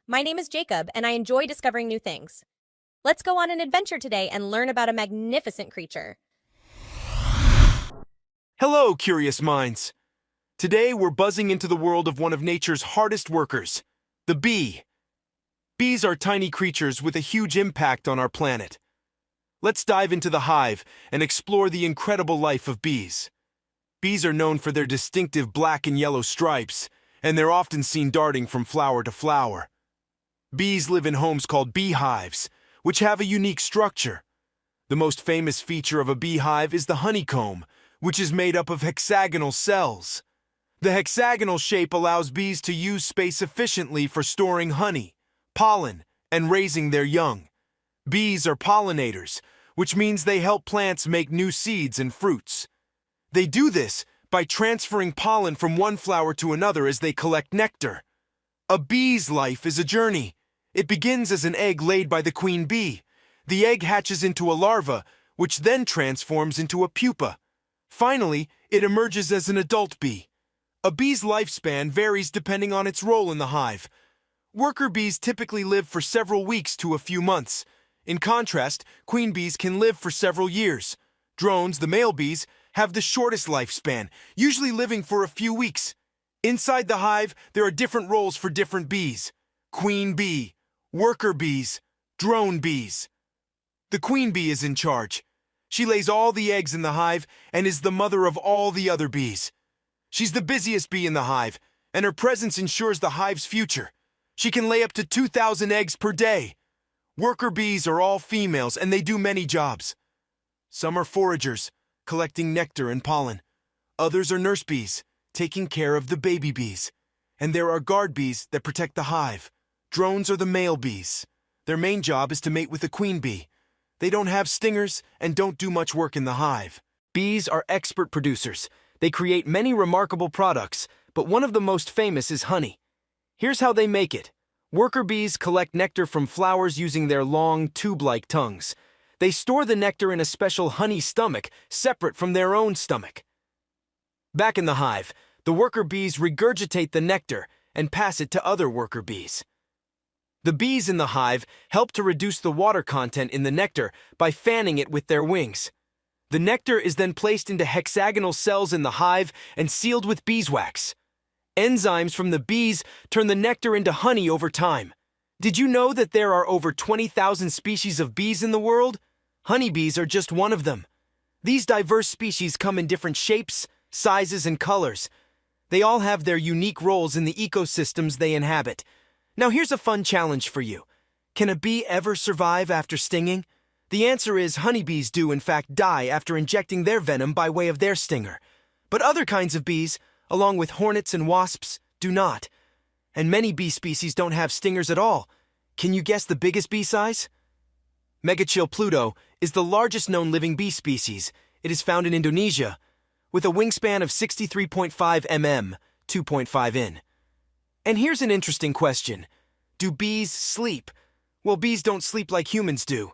My name is Jacob, and I enjoy discovering new things. Let's go on an adventure today and learn about a magnificent creature. Hello, curious minds. Today we're buzzing into the world of one of nature's hardest workers, the bee. Bees are tiny creatures with a huge impact on our planet. Let's dive into the hive and explore the incredible life of bees. Bees are known for their distinctive black and yellow stripes, and they're often seen darting from flower to flower. Bees live in homes called beehives, which have a unique structure. The most famous feature of a beehive is the honeycomb, which is made up of hexagonal cells. The hexagonal shape allows bees to use space efficiently for storing honey, pollen, and raising their young. Bees are pollinators, which means they help plants make new seeds and fruits. They do this by transferring pollen from one flower to another as they collect nectar. A bee's life is a journey. It begins as an egg laid by the queen bee. The egg hatches into a larva, which then transforms into a pupa. Finally, it emerges as an adult bee. A bee's lifespan varies depending on its role in the hive. Worker bees typically live for several weeks to a few months. In contrast, queen bees can live for several years. Drones, the male bees, have the shortest lifespan, usually living for a few weeks. Inside the hive, there are different roles for different bees. Queen bee, worker bees, drone bees. The queen bee is in charge. She lays all the eggs in the hive and is the mother of all the other bees. She's the busiest bee in the hive, and her presence ensures the hive's future. She can lay up to 2,000 eggs per day. Worker bees are all females, and they do many jobs. Some are foragers, collecting nectar and pollen. Others are nurse bees, taking care of the baby bees. And there are guard bees that protect the hive. Drones are the male bees. Their main job is to mate with the queen bee. They don't have stingers and don't do much work in the hive. Bees are expert producers. They create many remarkable products, but one of the most famous is honey. Here's how they make it. Worker bees collect nectar from flowers using their long, tube-like tongues. They store the nectar in a special honey stomach, separate from their own stomach. Back in the hive, the worker bees regurgitate the nectar and pass it to other worker bees. The bees in the hive help to reduce the water content in the nectar by fanning it with their wings. The nectar is then placed into hexagonal cells in the hive and sealed with beeswax. Enzymes from the bees turn the nectar into honey over time. Did you know that there are over 20,000 species of bees in the world? Honeybees are just one of them. These diverse species come in different shapes, sizes, and colors. They all have their unique roles in the ecosystems they inhabit. Now here's a fun challenge for you. Can a bee ever survive after stinging? The answer is honeybees do in fact die after injecting their venom by way of their stinger. But other kinds of bees, along with hornets and wasps, do not. And many bee species don't have stingers at all. Can you guess the biggest bee size? Megachill pluto is the largest known living bee species. It is found in Indonesia, with a wingspan of 63.5 mm, 2.5 in. And here's an interesting question. Do bees sleep? Well, bees don't sleep like humans do.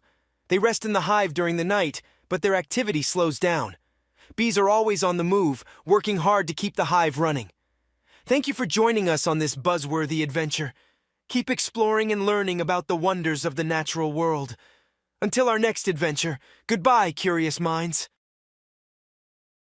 They rest in the hive during the night, but their activity slows down. Bees are always on the move, working hard to keep the hive running. Thank you for joining us on this buzzworthy adventure. Keep exploring and learning about the wonders of the natural world. Until our next adventure, goodbye, curious minds.